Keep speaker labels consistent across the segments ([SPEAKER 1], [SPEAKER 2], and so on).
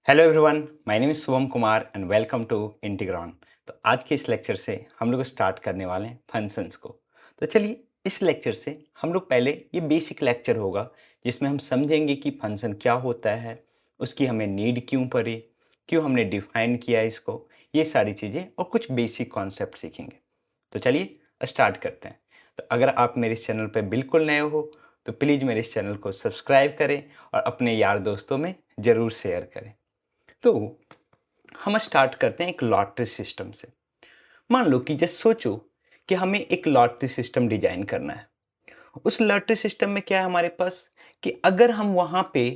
[SPEAKER 1] Hello everyone, my name is Shubham Kumar and welcome to Integron. तो आज के इस लेक्चर से हम लोग स्टार्ट करने वाले हैं फंक्शंस को। तो चलिए इस लेक्चर से हम लोग पहले ये बेसिक लेक्चर होगा जिसमें हम समझेंगे कि फंक्शन क्या होता है, उसकी हमें नीड क्यों पड़ी, क्यों हमने डिफाइन किया इसको, ये सारी चीज़ें और कुछ बेसिक कॉन्सेप्ट सीखेंगे। तो चलिए स्टार्ट करते हैं। तो अगर आप मेरे इस चैनल पर बिल्कुल नए हो तो प्लीज़ मेरे इस चैनल को सब्सक्राइब करें और अपने यार दोस्तों में ज़रूर शेयर करें। तो हम स्टार्ट करते हैं एक लॉटरी सिस्टम से। मान लो कि जस्ट सोचो कि हमें एक लॉटरी सिस्टम डिजाइन करना है। उस लॉटरी सिस्टम में क्या है हमारे पास कि अगर हम वहां पे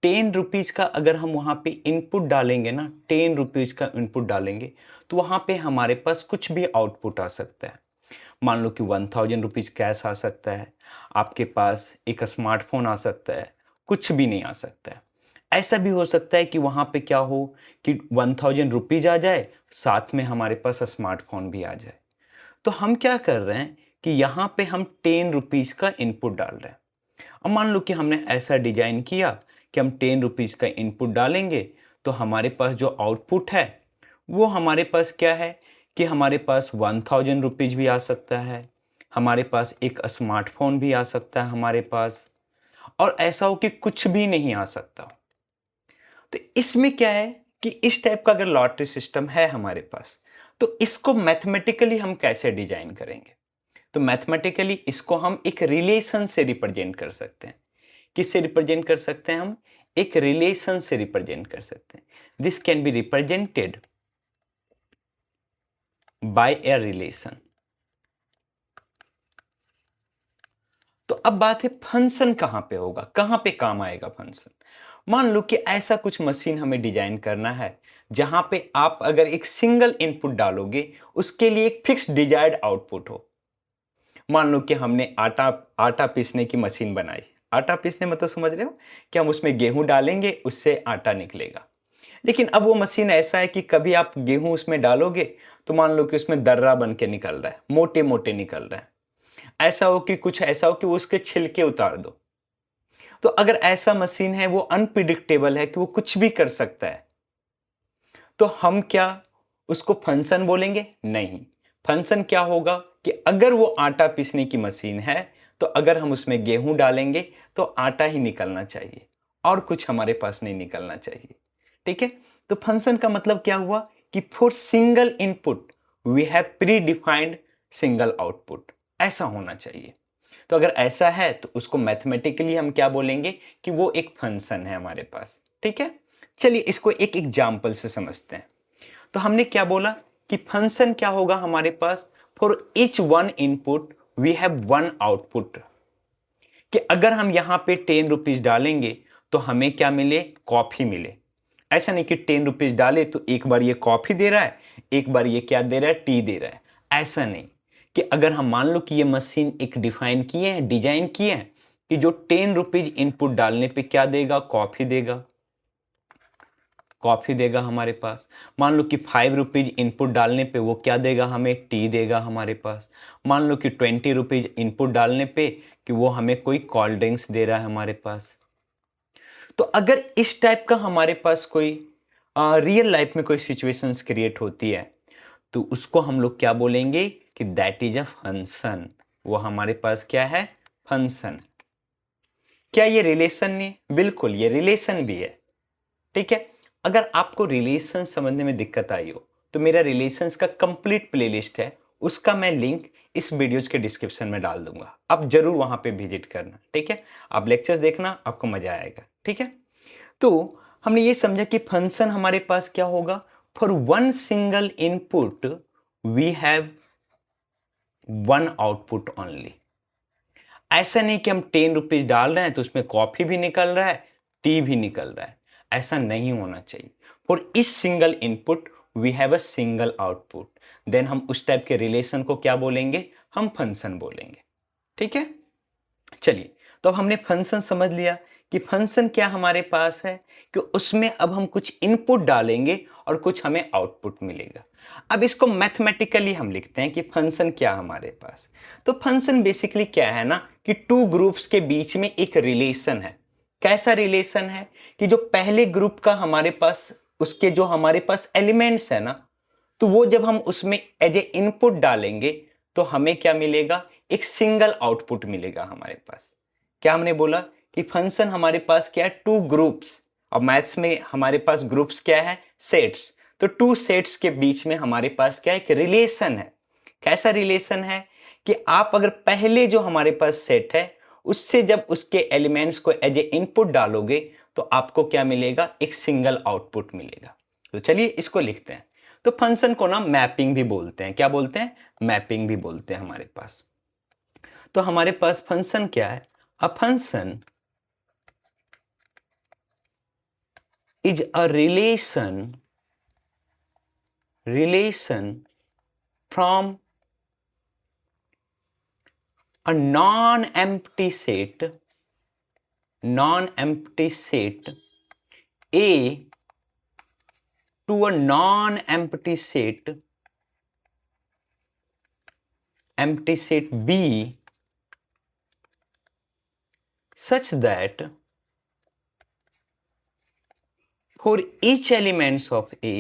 [SPEAKER 1] 10 रुपीज का अगर हम वहां पे इनपुट डालेंगे ना, 10 रुपीज का इनपुट डालेंगे तो वहां पे हमारे पास कुछ भी आउटपुट आ सकता है। मान लो कि 1000 रुपीज कैश आ सकता है, आपके पास एक स्मार्टफोन आ सकता है, कुछ भी नहीं आ सकता है। ऐसा भी हो सकता है कि वहां पे क्या हो कि 1000 रुपीज आ जाए, साथ में हमारे पास स्मार्टफोन भी आ जाए। तो हम क्या कर रहे हैं कि यहाँ पे हम 10 रुपीज का इनपुट डाल रहे हैं। अब मान लो कि हमने ऐसा डिजाइन किया कि हम 10 रुपीज का इनपुट डालेंगे तो हमारे पास जो आउटपुट है वो हमारे पास क्या है कि हमारे पास 1000 रुपीज भी आ सकता है, हमारे पास एक स्मार्टफोन भी आ सकता है हमारे पास, और ऐसा हो कि कुछ भी नहीं आ सकता। तो इसमें क्या है कि इस टाइप का अगर लॉटरी सिस्टम है हमारे पास तो इसको मैथमेटिकली हम कैसे डिजाइन करेंगे। तो मैथमेटिकली इसको हम एक रिलेशन से रिप्रेजेंट कर सकते हैं। किससे रिप्रेजेंट कर सकते हैं हम? एक रिलेशन से रिप्रेजेंट कर सकते हैं। This can be represented by a relation. तो अब बात है फंक्शन कहां पे होगा, कहां पे काम आएगा फंक्शन। मान लो कि ऐसा कुछ मशीन हमें डिजाइन करना है जहां पे आप अगर एक सिंगल इनपुट डालोगे उसके लिए एक फिक्स डिजायर्ड आउटपुट हो। मान लो कि हमने आटा आटा पीसने की मशीन बनाई। आटा पीसने मतलब समझ रहे हो कि हम उसमें गेहूं डालेंगे, उससे आटा निकलेगा। लेकिन अब वो मशीन ऐसा है कि कभी आप गेहूं उसमें डालोगे तो मान लो कि उसमें दर्रा बन के निकल रहा है, मोटे मोटे निकल रहा है। ऐसा हो कि कुछ ऐसा हो कि वो उसके छिलके उतार दो। तो अगर ऐसा मशीन है, वो अनप्रिडिक्टेबल है कि वो कुछ भी कर सकता है, तो हम क्या उसको फंक्शन बोलेंगे? नहीं। फंक्शन क्या होगा कि अगर वो आटा पीसने की मशीन है तो अगर हम उसमें गेहूं डालेंगे तो आटा ही निकलना चाहिए और कुछ हमारे पास नहीं निकलना चाहिए। ठीक है। तो फंक्शन का मतलब क्या हुआ कि for single input we have pre defined single output, ऐसा होना चाहिए। तो अगर ऐसा है तो उसको मैथमेटिकली हम क्या बोलेंगे कि वो एक फंक्शन है हमारे पास। ठीक है। चलिए इसको एक एग्जाम्पल से समझते हैं। तो हमने क्या बोला कि फंक्शन क्या होगा हमारे पास? For each one input we have one output. कि अगर हम यहां पे 10 रुपीज डालेंगे तो हमें क्या मिले? कॉफी मिले। ऐसा नहीं कि 10 रुपीज डाले तो एक बार ये कॉफी दे रहा है, एक बार ये क्या दे रहा है? टी दे रहा है। ऐसा नहीं कि अगर हम मान लो कि ये मशीन एक डिफाइन किए हैं, डिजाइन किए हैं कि जो 10 रुपीज इनपुट डालने पे क्या देगा? कॉफी देगा। कॉफी देगा हमारे पास। मान लो कि 5 रुपीज इनपुट डालने पे वो क्या देगा? हमें टी देगा हमारे पास। मान लो कि 20 रुपीज इनपुट डालने पे कि वो हमें कोई कोल्ड ड्रिंक्स दे रहा है हमारे पास। तो अगर इस टाइप का हमारे पास कोई रियल लाइफ में कोई सिचुएशंस क्रिएट होती है तो उसको हम लोग क्या बोलेंगे कि दैट इज अ फंक्शन। वो हमारे पास क्या है? फंक्शन। क्या ये रिलेशन नहीं? बिल्कुल ये रिलेशन भी है। ठीक है। अगर आपको रिलेशन समझने में दिक्कत आई हो तो मेरा रिलेशंस का कंप्लीट प्लेलिस्ट है, उसका मैं लिंक इस वीडियोज के डिस्क्रिप्शन में डाल दूंगा, आप जरूर वहां पे विजिट करना। ठीक है। आप लेक्चर्स देखना, आपको मजा आएगा। ठीक है। तो हमने ये समझा कि फंक्शन हमारे पास क्या होगा? For one single input we have one output only. ऐसा नहीं कि हम 10 रुपीज डाल रहे हैं तो उसमें कॉफी भी निकल रहा है, टी भी निकल रहा है। ऐसा नहीं होना चाहिए। फॉर इस single input we have a single output. Then हम उस टाइप के रिलेशन को क्या बोलेंगे? हम फंक्शन बोलेंगे। ठीक है। चलिए, तो अब हमने फंक्शन समझ लिया कि फंक्शन क्या हमारे पास है कि उसमें अब हम कुछ इनपुट डालेंगे और कुछ हमें आउटपुट मिलेगा। अब इसको मैथमेटिकली हम लिखते हैं कि फंक्शन क्या हमारे पास। तो फंक्शन बेसिकली क्या है ना कि टू ग्रुप्स के बीच में एक रिलेशन है। कैसा रिलेशन है कि जो पहले ग्रुप का हमारे पास उसके जो हमारे पास एलिमेंट्स है ना, तो वो जब हम उसमें एज ए इनपुट डालेंगे तो हमें क्या मिलेगा, एक सिंगल आउटपुट मिलेगा हमारे पास। क्या हमने बोला कि फंक्शन हमारे पास क्या है, टू ग्रुप्स, और मैथ्स में हमारे पास ग्रुप्स क्या है, सेट्स। तो टू सेट्स के बीच में हमारे पास क्या है, एक रिलेशन है। कैसा रिलेशन है कि आप अगर पहले जो हमारे पास सेट है उससे जब उसके एलिमेंट्स को एज ए इनपुट डालोगे तो आपको क्या मिलेगा, एक सिंगल आउटपुट मिलेगा। तो चलिए इसको लिखते हैं। तो फंक्शन को ना मैपिंग भी बोलते हैं। क्या बोलते हैं, मैपिंग भी बोलते हैं हमारे पास। तो हमारे पास फंक्शन क्या है, a function is a relation from a non-empty set A to a non-empty set B such that for each elements of A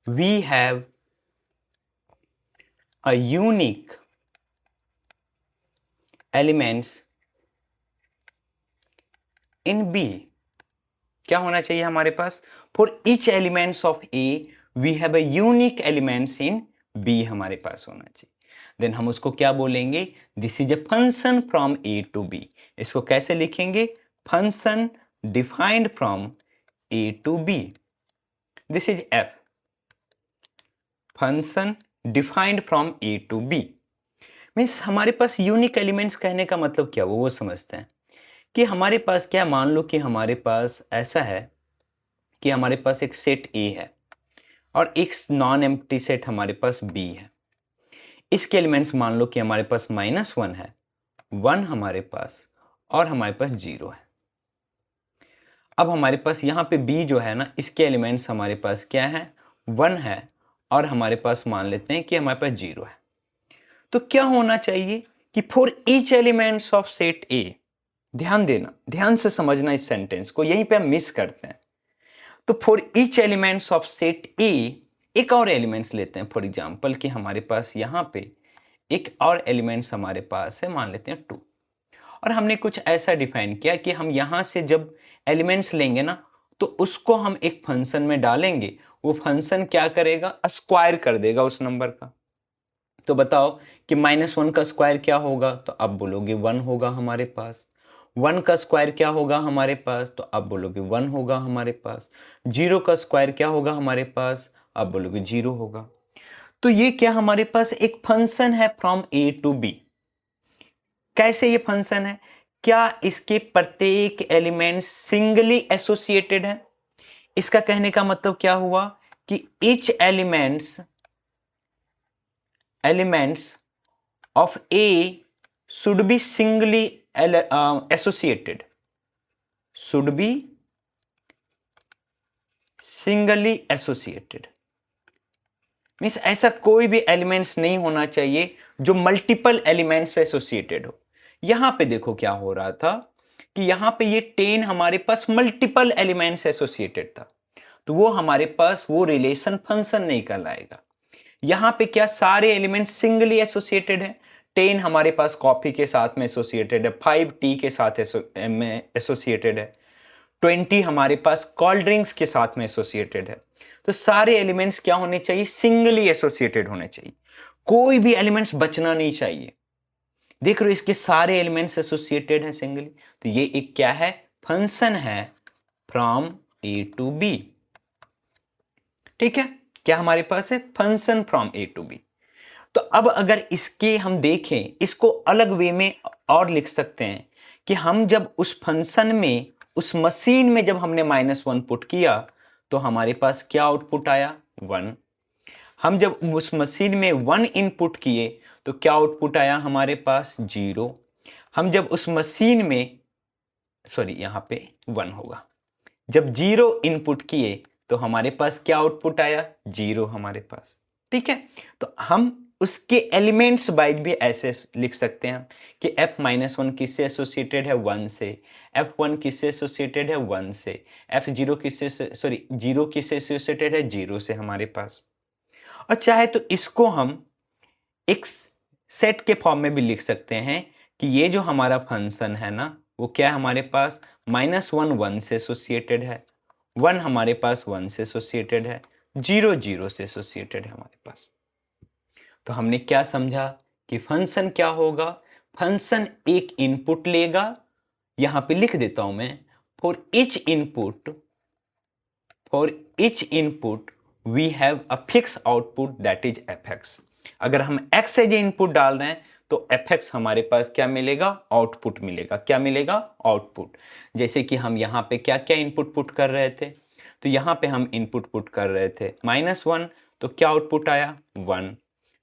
[SPEAKER 1] we have a unique elements in B। क्या होना चाहिए हमारे पास, for each elements of A we have a unique elements in B हमारे पास होना चाहिए। Then हम उसको क्या बोलेंगे, this is a function from A to B. इसको कैसे लिखेंगे, function defined from A to B, this is f, function defined from A to B. Means हमारे पास यूनिक एलिमेंट्स कहने का मतलब क्या, वो समझते हैं कि हमारे पास क्या, मान लो कि हमारे पास ऐसा है कि हमारे पास एक सेट ए है और एक नॉन एम्प्टी सेट हमारे पास बी है। इसके एलिमेंट्स मान लो कि हमारे पास -1 है, 1 हमारे पास, और हमारे पास 0 है। अब हमारे पास यहाँ पे बी जो है ना, इसके एलिमेंट्स हमारे पास क्या है, 1 है, और हमारे पास मान लेते हैं कि हमारे पास 0 है। तो क्या होना चाहिए कि for each elements of set ए, ध्यान देना, ध्यान से समझना इस सेंटेंस को, यहीं पे हम मिस करते हैं। तो for each elements of set ए, एक और एलिमेंट्स लेते हैं, फॉर एग्जांपल कि हमारे पास यहाँ पे एक और एलिमेंट्स हमारे पास है, मान लेते हैं 2, और हमने कुछ ऐसा डिफाइन किया कि हम यहाँ से जब एलिमेंट्स लेंगे ना तो उसको हम एक फंक्शन में डालेंगे, वो फंक्शन क्या करेगा, स्क्वायर कर देगा उस नंबर का। तो बताओ कि -1 का स्क्वायर क्या होगा, तो अब बोलोगे 1 होगा हमारे पास। 1 का स्क्वायर क्या होगा हमारे पास, तो अब बोलोगे 1 होगा हमारे पास। 0 का स्क्वायर क्या होगा हमारे पास, अब बोलोगे 0 होगा। तो ये क्या हमारे पास एक फंक्शन है फ्रॉम ए टू बी। कैसे ये फंक्शन है, क्या इसके प्रत्येक एलिमेंट सिंगली एसोसिएटेड है। इसका कहने का मतलब क्या हुआ कि each elements of A should be singly associated, should be singly associated। Means ऐसा कोई भी एलिमेंट्स नहीं होना चाहिए जो मल्टीपल एलिमेंट्स से एसोसिएटेड हो। यहां पे देखो क्या हो रहा था कि यहां पे ये 10 हमारे पास मल्टीपल एलिमेंट्स एसोसिएटेड था, तो वो हमारे पास वो रिलेशन फंक्शन नहीं कहलाएगा। यहां पे क्या सारे एलिमेंट सिंगली एसोसिएटेड है, 10 हमारे पास कॉफी के साथ में एसोसिएटेड है, 5 टी के साथ में एसोसिएटेड है, 20 हमारे पास कोल्ड ड्रिंक्स के साथ में एसोसिएटेड है। तो सारे एलिमेंट्स क्या होने चाहिए, सिंगली एसोसिएटेड होने चाहिए, कोई भी एलिमेंट्स बचना नहीं चाहिए। देख रहे हो इसके सारे एलिमेंट्स एसोसिएटेड हैं सिंगली, तो ये एक क्या है, फंक्शन है फ्रॉम ए टू बी। ठीक है, क्या हमारे पास है, function from A to B. तो अब अगर इसके हम देखें, इसको अलग वे में और लिख सकते हैं कि हम जब उस फंक्शन में, उस मशीन में जब हमने -1 पुट किया तो हमारे पास क्या आउटपुट आया, 1। हम जब उस मशीन में 1 इनपुट किए तो क्या आउटपुट आया हमारे पास, 0। हम जब उस मशीन में, सॉरी यहां पे 1 होगा, जब 0 इनपुट किए तो हमारे पास क्या आउटपुट आया, 0 हमारे पास। ठीक है। तो हम उसके एलिमेंट्स वाइज भी ऐसे लिख सकते हैं कि f-1 किससे एसोसिएटेड है 1 से, f1 किससे एसोसिएटेड है 1 से, f0 किससे सॉरी 0 किससे एसोसिएटेड है 0 से हमारे पास। और चाहे तो इसको हम एक सेट के फॉर्म में भी लिख सकते हैं कि ये जो हमारा फंक्शन है ना वो क्या है हमारे पास -1 1 से एसोसिएटेड है, 1 हमारे पास 1 से एसोसिएटेड है, 0 0 से एसोसिएटेड है हमारे पास। तो हमने क्या समझा कि फंक्शन क्या होगा, फंक्शन एक इनपुट लेगा, यहां पे लिख देता हूं मैं, for each input we have a fix output that is fx। अगर हम x एज इनपुट डाल रहे हैं तो fx हमारे पास क्या मिलेगा, आउटपुट मिलेगा। क्या मिलेगा, आउटपुट। जैसे कि हम यहाँ पे क्या क्या इनपुट पुट कर रहे थे, तो यहाँ पे हम इनपुट पुट कर रहे थे -1, तो क्या आउटपुट आया 1।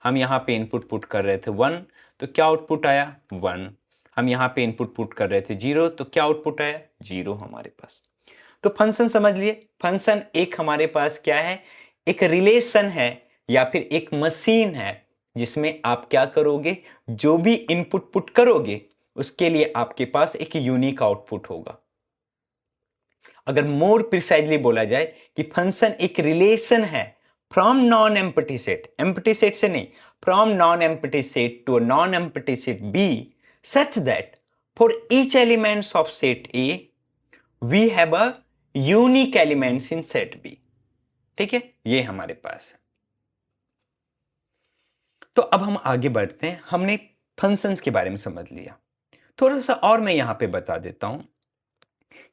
[SPEAKER 1] हम यहाँ पे इनपुट पुट कर रहे थे 1, तो क्या आउटपुट आया 1। हम यहाँ पे इनपुट पुट कर रहे थे 0, तो क्या आउटपुट आया 0 हमारे पास। तो फंक्शन समझ लिए, फंक्शन एक हमारे पास क्या है, एक रिलेशन है या फिर एक मशीन है जिसमें आप क्या करोगे, जो भी इनपुट पुट करोगे उसके लिए आपके पास एक यूनिक आउटपुट होगा। अगर मोर प्रिसाइजली बोला जाए कि फंक्शन एक रिलेशन है from non empty set, empty set से नहीं, from non empty set to non empty set B, such that for each elements of set A we have a unique elements in set B. ठीक है, ये हमारे पास है। तो अब हम आगे बढ़ते हैं, हमने फंक्शंस के बारे में समझ लिया। थोड़ा सा और मैं यहां पे बता देता हूं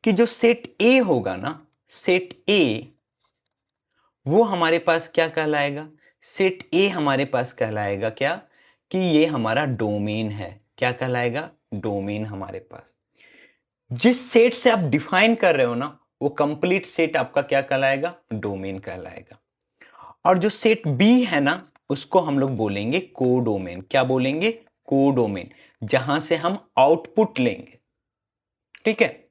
[SPEAKER 1] कि जो सेट ए होगा ना, सेट ए वो हमारे पास क्या कहलाएगा, सेट ए हमारे पास कहलाएगा क्या, कि ये हमारा डोमेन है। क्या कहलाएगा, डोमेन हमारे पास। जिस सेट से आप डिफाइन कर रहे हो ना वो कंप्लीट सेट आपका क्या कहलाएगा, डोमेन कहलाएगा। और जो सेट बी है ना उसको हम लोग बोलेंगे कोडोमेन। क्या बोलेंगे, कोडोमेन, जहां से हम आउटपुट लेंगे। ठीक है,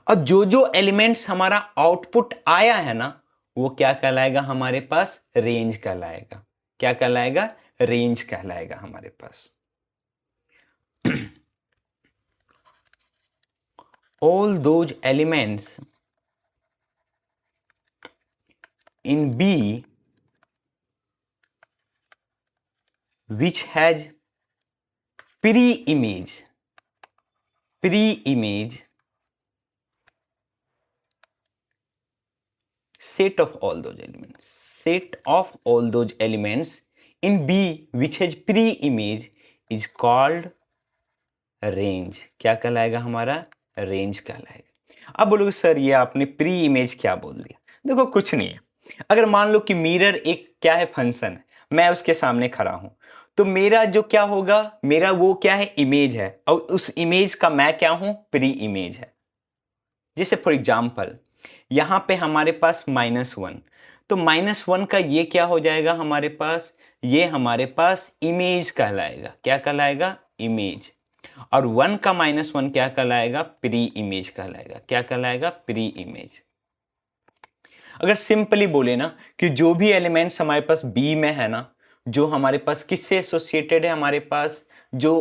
[SPEAKER 1] और जो जो एलिमेंट्स हमारा आउटपुट आया है ना वो क्या कहलाएगा हमारे पास, रेंज कहलाएगा। क्या कहलाएगा, रेंज कहलाएगा हमारे पास। all those elements in B which has pre-image set of all those elements in B which has pre-image is called range। क्या कहलाएगा हमारा, रेंज कहलाएगा। अब बोलोगे सर ये आपने प्री इमेज क्या बोल दिया। देखो कुछ नहीं है, अगर मान लो कि मिरर एक क्या है, फंक्शन है, मैं उसके सामने खड़ा हूं तो मेरा जो क्या होगा, मेरा वो क्या है, इमेज है, और उस इमेज का मैं क्या हूं, प्री इमेज है। जैसे फॉर एग्जाम्पल यहां पे हमारे पास -1, तो -1 का ये क्या हो जाएगा हमारे पास, ये हमारे पास इमेज कहलाएगा। क्या कहलाएगा, इमेज। और 1 का -1 क्या कहलाएगा, प्री इमेज कहलाएगा। क्या कहलाएगा, प्री इमेज। अगर सिंपली बोले ना कि जो भी एलिमेंट्स हमारे पास बी में है ना, जो हमारे पास किससे एसोसिएटेड है, हमारे पास जो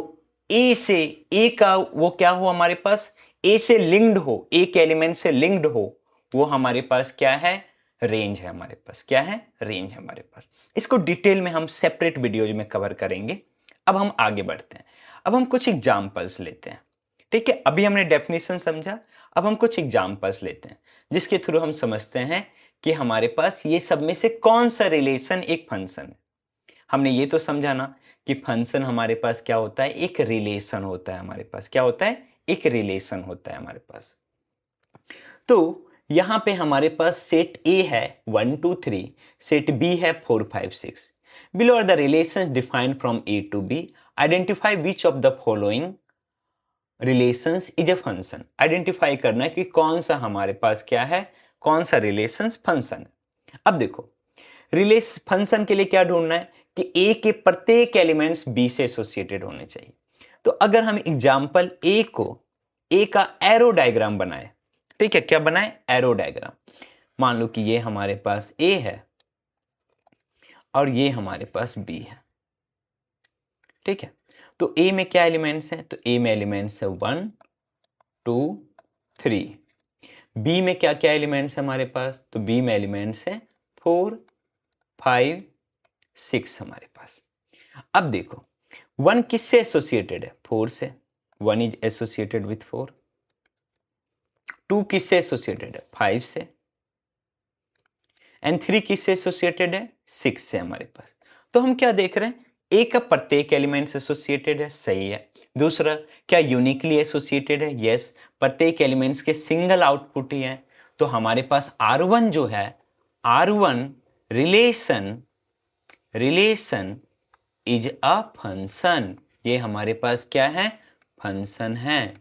[SPEAKER 1] ए से, ए का वो क्या हो हमारे पास, ए से लिंक्ड हो, एक एलिमेंट से लिंक्ड हो, वो हमारे पास क्या है, रेंज है हमारे पास। क्या है, रेंज है हमारे पास। इसको डिटेल में हम सेपरेट वीडियोज में कवर करेंगे। अब हम आगे बढ़ते हैं, अब हम कुछ एग्जाम्पल्स लेते हैं। ठीक है, अभी हमने डेफिनेशन समझा, अब हम कुछ एग्जाम्पल्स लेते हैं जिसके थ्रू हम समझते हैं कि हमारे पास ये सब में से कौन सा रिलेशन एक फंक्शन है। हमने ये तो समझा ना कि फंक्शन हमारे पास क्या होता है, एक रिलेशन होता है हमारे पास। क्या होता है, एक रिलेशन होता है हमारे पास। तो यहां पे हमारे पास सेट ए है 1 2 3, सेट बी है 4 5 6। Below are the relations defined from A to B, identify which of the following relations is a function. Identify करना है कि कौन सा हमारे पास क्या है, कौन सा रिलेशंस फंक्शन है। अब देखो रिलेशन फंक्शन के लिए क्या ढूंढना है कि ए के प्रत्येक एलिमेंट्स बी से एसोसिएटेड होने चाहिए। तो अगर हम एग्जांपल ए को, ए का एरो डायग्राम बनाए, ठीक है, क्या बनाए, एरो डायग्राम। मान लो कि ये हमारे पास ए है और ये हमारे पास बी है। ठीक है, तो ए में क्या एलिमेंट्स हैं? तो ए में एलिमेंट्स है 1 2 3। बी में क्या क्या एलिमेंट्स है हमारे पास? तो बी में एलिमेंट्स है 4 5 6 हमारे पास। अब देखो 1 किससे एसोसिएटेड है? 4 से। 1 इज एसोसिएटेड विथ 4। 2 किससे एसोसिएटेड है? 5 से। एंड 3 किससे एसोसिएटेड है? 6 से हमारे पास। तो हम क्या देख रहे हैं? ए का प्रत्येक एलिमेंट से एसोसिएटेड है, सही है। दूसरा, क्या यूनिकली एसोसिएटेड है? यस, प्रत्येक एलिमेंट्स के सिंगल आउटपुट ही है। तो हमारे पास R1 जो है, R1 relation relation is a function. ये हमारे पास क्या है? फंक्शन है।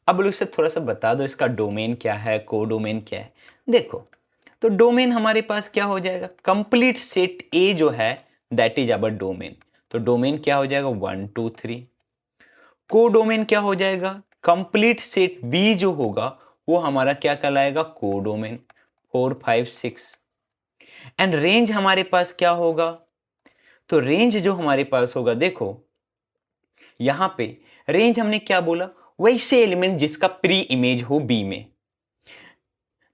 [SPEAKER 1] अब लोग इसे थोड़ा सा बता दो, इसका डोमेन क्या है, कोडोमेन क्या है। देखो, तो डोमेन हमारे पास क्या हो जाएगा? कंप्लीट सेट ए जो है दैट इज अवर डोमेन। तो डोमेन क्या हो जाएगा? 1 2 3। कोडोमेन क्या हो जाएगा? कंप्लीट सेट बी जो होगा वो हमारा क्या कहलाएगा? कोडोमेन 4 5 6। एंड रेंज हमारे पास क्या होगा? तो रेंज जो हमारे पास होगा, देखो यहां पे रेंज हमने क्या बोला? वैसे एलिमेंट जिसका प्री इमेज हो बी में।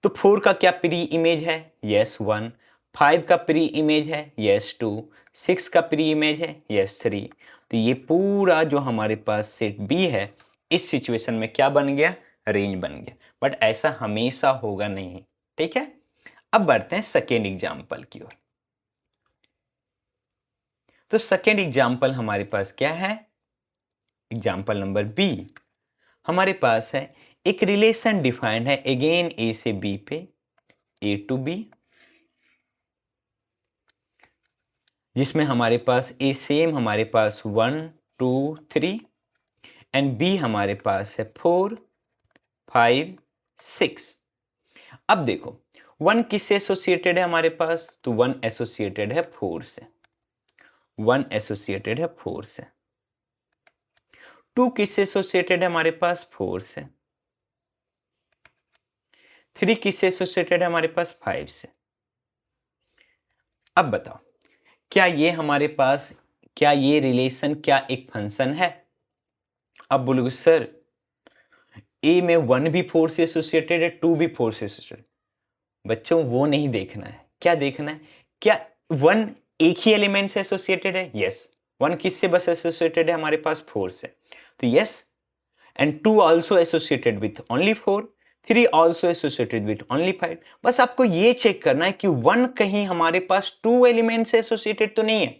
[SPEAKER 1] तो 4 का क्या प्री इमेज है? यस 1। 5 का प्री इमेज है? यस 2। 6 का प्री इमेज है? यस 3। तो ये पूरा जो हमारे पास सेट बी है, इस सिचुएशन में क्या बन गया? रेंज बन गया। बट ऐसा हमेशा होगा नहीं। ठीक है, अब बढ़ते हैं सेकेंड एग्जाम्पल की ओर। तो सेकेंड एग्जाम्पल हमारे पास क्या है? एग्जाम्पल नंबर बी हमारे पास है, एक रिलेशन डिफाइंड है अगेन ए से बी पे, ए टू बी, जिसमें हमारे पास ए सेम हमारे पास 1 2 3 एंड बी हमारे पास है 4 5 6। अब देखो 1 किससे एसोसिएटेड है हमारे पास? तो 1 एसोसिएटेड है 4 से। 1 एसोसिएटेड है 4 से। 2 किससे एसोसिएटेड है हमारे पास? 4 से। 3 किससे एसोसिएटेड है हमारे पास? 5 से। अब बताओ, क्या ये हमारे पास, क्या ये रिलेशन क्या एक फंक्शन है? अब बोलोगे सर ए में 1 भी 4 से एसोसिएटेड है, 2 भी 4 से एसोसिएटेड। बच्चों वो नहीं देखना है, क्या देखना है? क्या 1 एक ही एलिमेंट से एसोसिएटेड है? यस। 1 किससे बस एसोसिएटेड है हमारे पास? 4 से। तो yes, and 2 also associated with only 4। 3 also associated with only 5। बस आपको ये चेक करना है कि 1 कहीं हमारे पास 2 एलिमेंट से एसोसिएटेड तो नहीं है।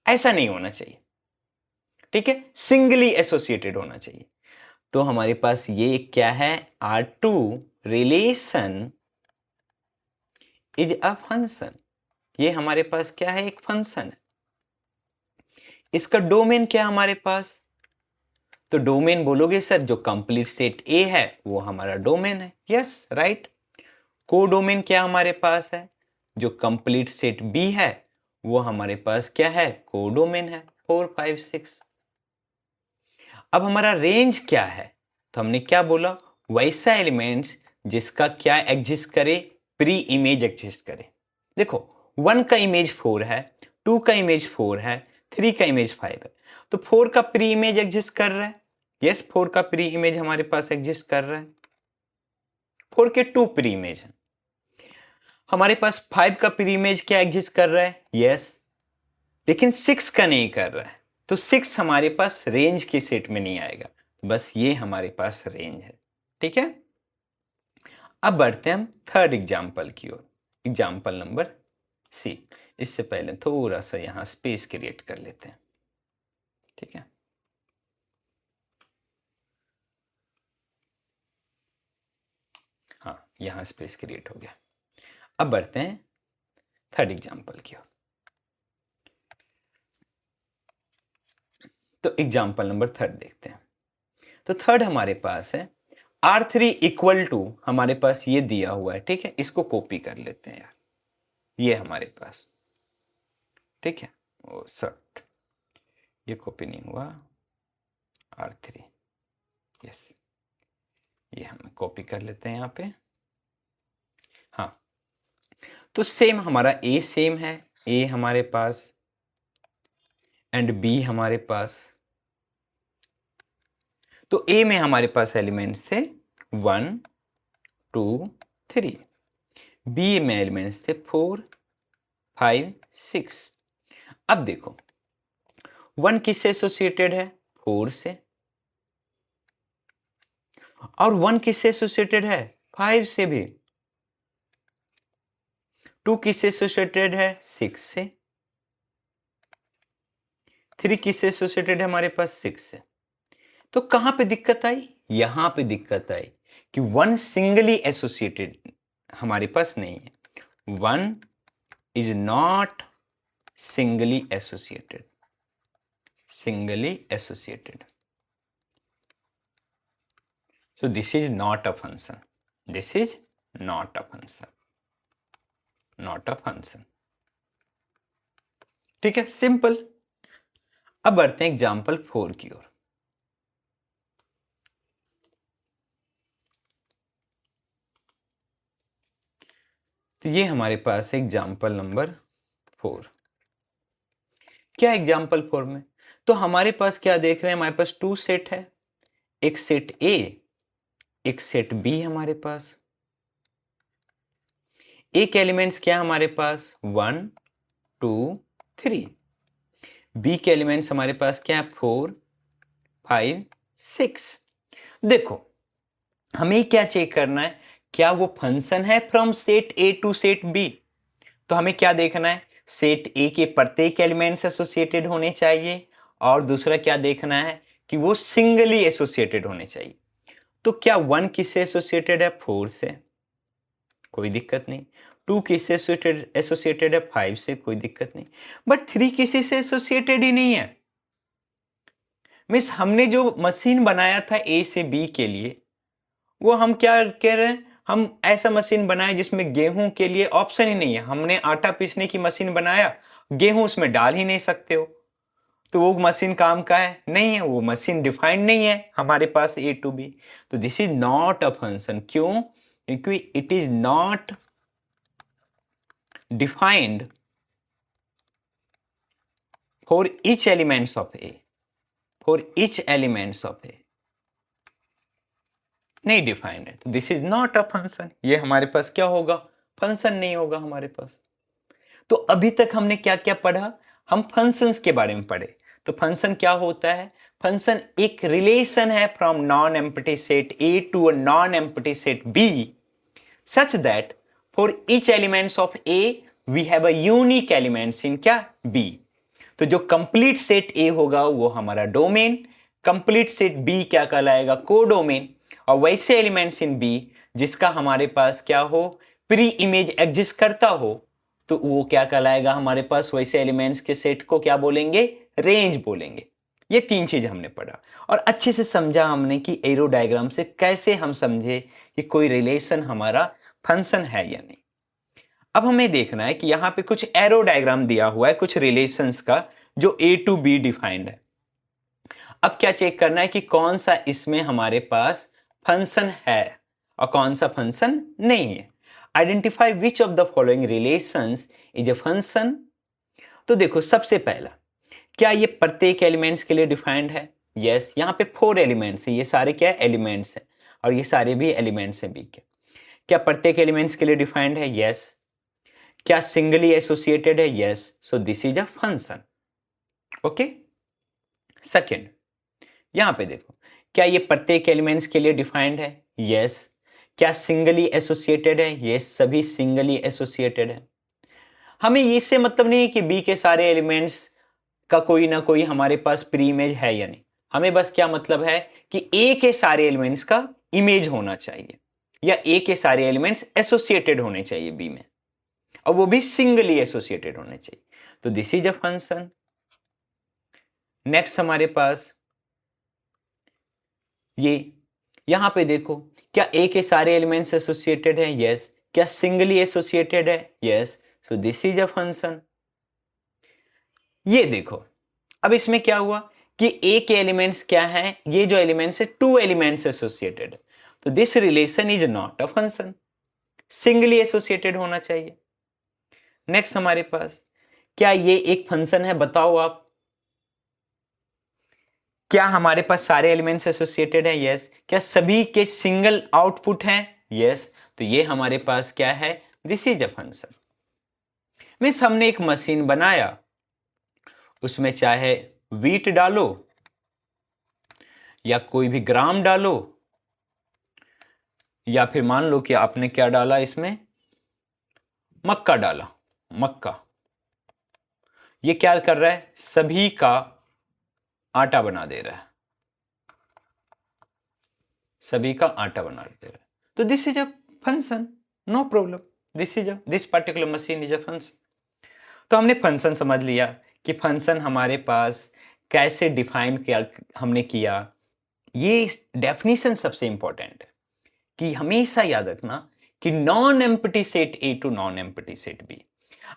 [SPEAKER 1] ऐसा नहीं होना चाहिए। ठीक है, सिंगली एसोसिएटेड होना चाहिए। तो हमारे पास ये क्या है? R2 relation is a function. ये हमारे पास क्या है? एक फंक्शन है। इसका डोमेन क्या है हमारे पास? तो डोमेन बोलोगे सर जो कंप्लीट सेट ए है वो हमारा डोमेन है। Yes right. कोडोमेन क्या हमारे पास है? जो कंप्लीट सेट बी है वो हमारे पास क्या है? कोडोमेन है 4 5 6। अब हमारा रेंज क्या है? तो हमने क्या बोला? वैसा एलिमेंट्स जिसका क्या एग्जिस्ट करे? प्री इमेज एग्जिस्ट करे। देखो 1 का इमेज 4 है, 2 का इमेज 4 है, 3 का इमेज 5 है। तो 4 का प्री इमेज एग्जिस्ट कर रहा है। यस 4 का प्री इमेज हमारे पास एग्जिस्ट कर रहा है। 4 के 2 प्री इमेज है। हमारे पास 5 का प्री इमेज क्या एग्जिस्ट कर रहा है? यस, लेकिन 6 का नहीं कर रहा है। तो 6 हमारे पास रेंज के सेट में नहीं आएगा। तो बस ये हमारे पास रेंज है। ठीक है, अब बढ़ते हैं हम थर्ड एग्जाम्पल की ओर। Example number C. इससे पहले थोड़ा सा यहां स्पेस क्रिएट कर लेते हैं। ठीक है, हाँ यहां स्पेस क्रिएट हो गया। अब बढ़ते हैं थर्ड एग्जाम्पल की ओर। तो एग्जाम्पल नंबर थर्ड देखते हैं। तो थर्ड हमारे पास है R3 इक्वल टू, हमारे पास ये दिया हुआ है। ठीक है, इसको कॉपी कर लेते हैं यार, ये हमारे पास। ठीक है, ओ सर ये कॉपी नहीं हुआ। R3 यस, ये हम कॉपी कर लेते हैं यहाँ पे। हाँ, तो सेम हमारा ए सेम है, ए हमारे पास एंड बी हमारे पास। तो ए में हमारे पास एलिमेंट्स थे 1 2 3, बी में एलिमेंट्स थे 4 5 6। अब देखो 1 किससे एसोसिएटेड है? 4 से। और 1 किससे एसोसिएटेड है? 5 से भी। 2 किससे एसोसिएटेड है? 6 से। 3 किससे एसोसिएटेड है हमारे पास? 6 से। तो कहां पे दिक्कत आई? यहां पे दिक्कत आई कि 1 सिंगली एसोसिएटेड हमारे पास नहीं है। 1 is not singly associated, singly associated. So this is not a function. This is not a function. Not a function. ठीक है, सिंपल। अब बढ़ते हैं एग्जाम्पल 4 की ओर। तो ये हमारे पास एग्जाम्पल नंबर 4। क्या एग्जाम्पल 4 में? तो हमारे पास क्या देख रहे हैं? हमारे पास 2 सेट है, एक सेट ए, एक सेट बी हमारे पास। ए के एलिमेंट्स क्या हमारे पास? 1 2 3। बी के एलिमेंट्स हमारे पास क्या है? 4 5 6। देखो हमें क्या चेक करना है, क्या वो फंक्शन है from set A to set B? तो हमें क्या देखना है? सेट ए के प्रत्येक एलिमेंट्स एसोसिएटेड होने चाहिए, और दूसरा क्या देखना है कि वो सिंगली एसोसिएटेड होने चाहिए। तो क्या 1 किससे एसोसिएटेड है? 4 से, कोई दिक्कत नहीं। 2 किससे एसोसिएटेड है? 5 से, कोई दिक्कत नहीं। बट 3 किसी से एसोसिएटेड ही नहीं है। मिस हमने जो मशीन बनाया था ए से बी के लिए, वो हम क्या कह रहे हैं? हम ऐसा मशीन बनाए जिसमें गेहूं के लिए ऑप्शन ही नहीं है। हमने आटा पीसने की मशीन बनाया, गेहूं उसमें डाल ही नहीं सकते हो, तो वो मशीन काम का है? नहीं है, वो मशीन डिफाइंड नहीं है हमारे पास ए टू बी। तो this is not a function. क्यों? क्योंकि it is not defined for each elements of A, for each elements of A नहीं डिफाइंड है। तो this is not a function. ये हमारे पास क्या होगा? फंक्शन नहीं होगा हमारे पास। तो अभी तक हमने क्या क्या पढ़ा? हम फंक्शंस के बारे में पढ़े। तो फंक्शन क्या होता है? फंक्शन एक रिलेशन है from non empty set A to a non empty set B, such that for each elements of A we have a unique elements in क्या? बी। तो जो कंप्लीट सेट ए होगा वो हमारा डोमेन, कंप्लीट सेट बी क्या कहलाएगा? Codomain. और वैसे एलिमेंट्स इन बी जिसका हमारे पास क्या हो? प्री इमेज एग्जिस्ट करता हो, तो वो क्या कहलाएगा हमारे पास? वैसे एलिमेंट्स के सेट को क्या बोलेंगे? रेंज बोलेंगे। ये 3 चीज हमने पढ़ा और अच्छे से समझा हमने कि एरो डायग्राम से कैसे हम समझे कि कोई रिलेशन हमारा फंक्शन है या नहीं। अब हमें देखना है कि यहां पे कुछ एरो डायग्राम दिया हुआ है कुछ रिलेशंस का, जो ए टू बी डिफाइंड है। अब क्या चेक करना है कि कौन सा इसमें हमारे पास फंक्शन है और कौन सा फंक्शन नहीं है। Identify which of the following relations is a function. तो देखो सबसे पहला, क्या ये प्रत्येक एलिमेंट्स के लिए डिफाइंड है? यस, यहाँ पे 4 एलिमेंट्स है, ये सारे क्या एलिमेंट्स हैं और ये सारे भी एलिमेंट्स हैं बी के। क्या प्रत्येक एलिमेंट्स के लिए डिफाइंड है? यस। क्या सिंगली एसोसिएटेड है? Yes. So this is a function. Okay. Second, यहां पे देखो, क्या ये प्रत्येक एलिमेंट्स के लिए डिफाइंड है? यस। क्या सिंगली एसोसिएटेड है? यस, सभी सिंगली एसोसिएटेड है। हमें इससे मतलब नहीं है कि बी के सारे एलिमेंट्स का कोई ना कोई हमारे पास प्री इमेज है या नहीं। हमें बस क्या मतलब है कि ए के सारे एलिमेंट्स का इमेज होना चाहिए या ए के सारे एलिमेंट्स एसोसिएटेड होने चाहिए बी में, और वो भी सिंगली एसोसिएटेड होने चाहिए। तो this is a function. Next हमारे पास ये यहां पे देखो, क्या ए के सारे एलिमेंट्स एसोसिएटेड है? यस। क्या सिंगली एसोसिएटेड है? Yes. So this is a function. ये देखो, अब इसमें क्या हुआ कि ए के एलिमेंट्स क्या हैं? ये जो एलिमेंट्स है 2 एलिमेंट्स एसोसिएटेड है, तो this relation is not a function, singly associated होना चाहिए। नेक्स्ट हमारे पास क्या ये एक फंक्शन है, बताओ आप। क्या हमारे पास सारे एलिमेंट्स एसोसिएटेड है? यस। क्या सभी के सिंगल आउटपुट हैं? यस। तो ये हमारे पास क्या है? This is a function. Means हमने एक मशीन बनाया, उसमें चाहे व्हीट डालो या कोई भी ग्राम डालो, या फिर मान लो कि आपने क्या डाला इसमें, मक्का डाला, मक्का। ये क्या कर रहा है? सभी का आटा बना दे रहा है, सभी का आटा बना दे रहा है। तो this is a function, no problem. This particular machine is a function. तो हमने फंक्शन समझ लिया कि फंक्शन हमारे पास कैसे डिफाइन किया, हमने किया। ये डेफिनेशन सबसे इंपॉर्टेंट है कि हमेशा याद रखना कि non empty set A to non empty set B.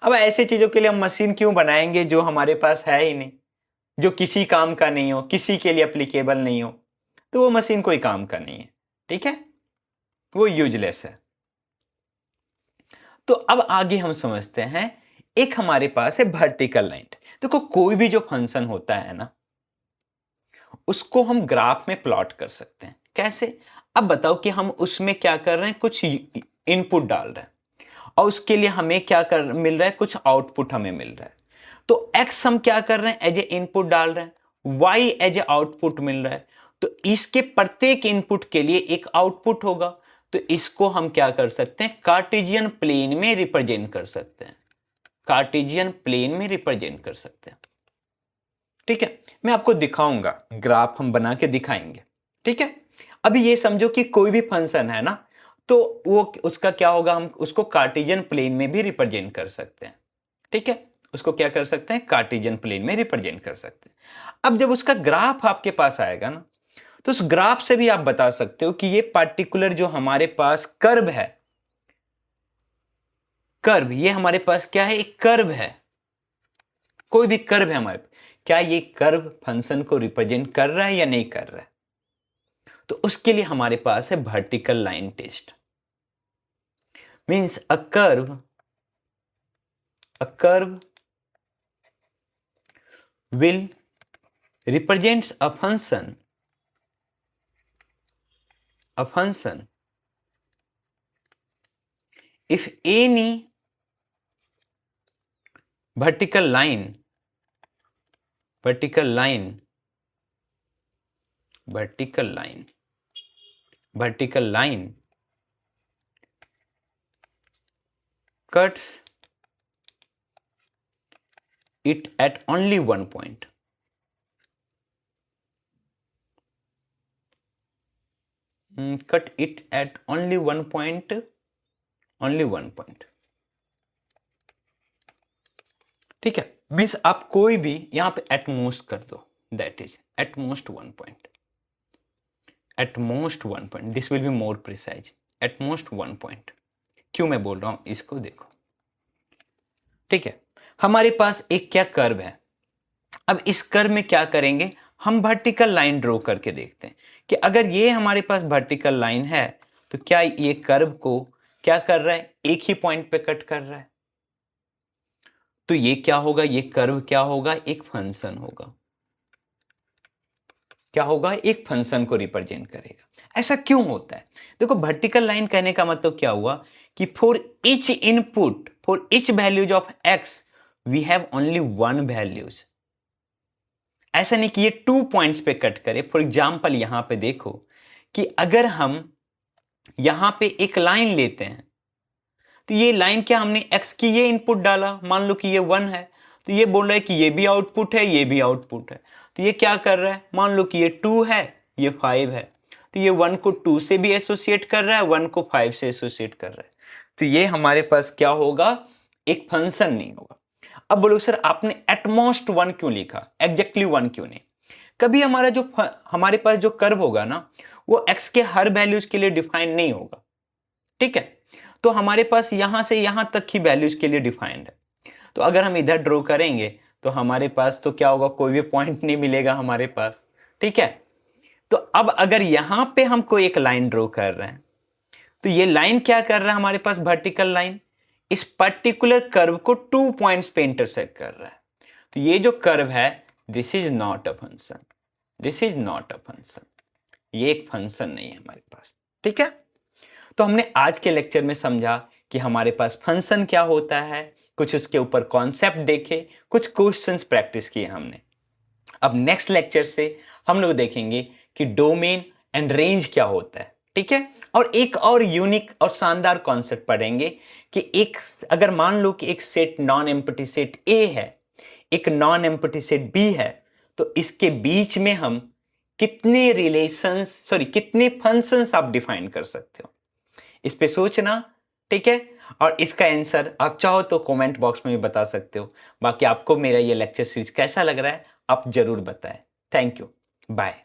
[SPEAKER 1] अब ऐसे चीजों के लिए हम मशीन क्यों बनाएंगे जो हमारे पास है ही नहीं, जो किसी काम का नहीं हो, किसी के लिए एप्लीकेबल नहीं हो, तो वो मशीन कोई काम का नहीं है, ठीक है, वो यूजलेस है। तो अब आगे हम समझते हैं, एक हमारे पास है वर्टिकल लाइन। देखो कोई भी जो फंक्शन होता है ना, उसको हम ग्राफ में प्लॉट कर सकते हैं। कैसे? अब बताओ कि हम उसमें क्या कर रहे हैं, कुछ इनपुट डाल रहे हैं और उसके लिए हमें क्या कर मिल रहा है, कुछ आउटपुट हमें मिल रहा है। तो x हम क्या कर रहे हैं, एज ए इनपुट डाल रहे हैं, y एज ए आउटपुट मिल रहा है। तो इसके प्रत्येक इनपुट के लिए एक आउटपुट होगा। तो इसको हम क्या कर सकते हैं, कार्टेशियन प्लेन में रिप्रेजेंट कर सकते हैं, कार्टेशियन प्लेन में रिप्रेजेंट कर सकते हैं। ठीक है, मैं आपको दिखाऊंगा, ग्राफ हम बना के दिखाएंगे। ठीक है, अभी ये समझो कि कोई भी फंक्शन है ना, तो वो उसका क्या होगा, हम उसको कार्टेशियन प्लेन में भी रिप्रेजेंट कर सकते हैं। ठीक है, उसको क्या कर सकते हैं, कार्टेशियन प्लेन में रिप्रेजेंट कर सकते हैं। अब जब उसका ग्राफ आपके पास आएगा ना, तो उस ग्राफ से भी आप बता सकते हो कि ये पार्टिकुलर जो हमारे पास कर्व है, कर्व, ये हमारे पास क्या है, एक कर्व है, कोई भी कर्व है हमारे पास, क्या ये कर्व फंक्शन को रिप्रेजेंट कर रहा है या नहीं कर रहा है। तो उसके लिए हमारे पास है vertical line test. Means a curve will represents a function if any vertical line vertical line vertical line vertical line cuts it at only one point. Cut it at only one point, only one point. ठीक है, means आप कोई भी यहां पे at most कर दो, that is at most one point, at most one point, this will be more precise, at most one point. क्यों मैं बोल रहा हूं, इसको देखो। ठीक है, हमारे पास एक क्या कर्व है। अब इस कर्व में क्या करेंगे, हम वर्टिकल लाइन ड्रॉ करके देखते हैं कि अगर ये हमारे पास वर्टिकल लाइन है तो क्या ये कर्व को क्या कर रहा है, एक ही पॉइंट पे कट कर रहा है। तो ये क्या होगा, ये कर्व क्या होगा, एक फंक्शन होगा, क्या होगा, एक फंक्शन को रिप्रेजेंट करेगा। ऐसा क्यों होता है, देखो वर्टिकल लाइन कहने का मतलब क्या हुआ कि for each input, for each values of X we have only one values. ऐसा नहीं कि ये 2 पॉइंट्स पे कट करे। फॉर एग्जाम्पल यहां पे देखो कि अगर हम यहां पे एक लाइन लेते हैं, तो ये लाइन क्या, हमने x की ये इनपुट डाला, मान लो कि ये 1 है, तो ये बोल रहा है कि ये भी आउटपुट है, ये भी आउटपुट है। तो ये क्या कर रहा है, मान लो कि ये 2 है, ये 5 है, तो ये 1 को 2 से भी एसोसिएट कर रहा है, 1 को 5 से एसोसिएट कर रहा है। तो ये हमारे पास क्या होगा, एक फंक्शन नहीं होगा। अब बोलो सर आपने एटमोस्ट 1 क्यों लिखा, एग्जैक्टली 1 क्यों नहीं। कभी हमारा जो हमारे पास जो कर्व होगा ना, वो x के हर वैल्यूज के लिए डिफाइन नहीं होगा। ठीक है, तो हमारे पास यहां से यहां तक ही वैल्यूज के लिए डिफाइंड है। तो अगर हम इधर ड्रॉ करेंगे तो हमारे पास तो क्या होगा, कोई भी पॉइंट नहीं मिलेगा हमारे पास। ठीक है, तो अब अगर यहां पे हम कोई एक लाइन ड्रॉ कर रहे हैं, तो ये लाइन क्या कर रहा है हमारे पास, वर्टिकल लाइन, इस पर्टिकुलर कर्व को 2 पॉइंट्स पे इंटरसेक्ट कर रहा है। तो ये जो कर्व है, this is not a function, this is not a function, ये एक फंक्शन नहीं है हमारे पास। ठीक है, तो हमने आज के लेक्चर में समझा कि हमारे पास फंक्शन क्या होता है, कुछ उसके ऊपर कॉन्सेप्ट देखे, कुछ क्वेश्चंस प्रैक्टिस किए हमने। अब नेक्स्ट लेक्चर से हम लोग देखेंगे कि डोमेन एंड रेंज क्या होता है। ठीक है, और एक और यूनिक और शानदार कॉन्सेप्ट पढ़ेंगे कि एक, अगर मान लो कि एक सेट नॉन एम्प्टी सेट ए है, एक नॉन एम्प्टी सेट बी है, तो इसके बीच में हम कितने रिलेशंस, सॉरी कितने फंक्शंस आप डिफाइन कर सकते हो, इस पे सोचना। ठीक है, और इसका आंसर आप चाहो तो कमेंट बॉक्स में भी बता सकते हो। बाकी आपको मेरा ये लेक्चर सीरीज कैसा लग रहा है आप जरूर बताएं। Thank you, bye.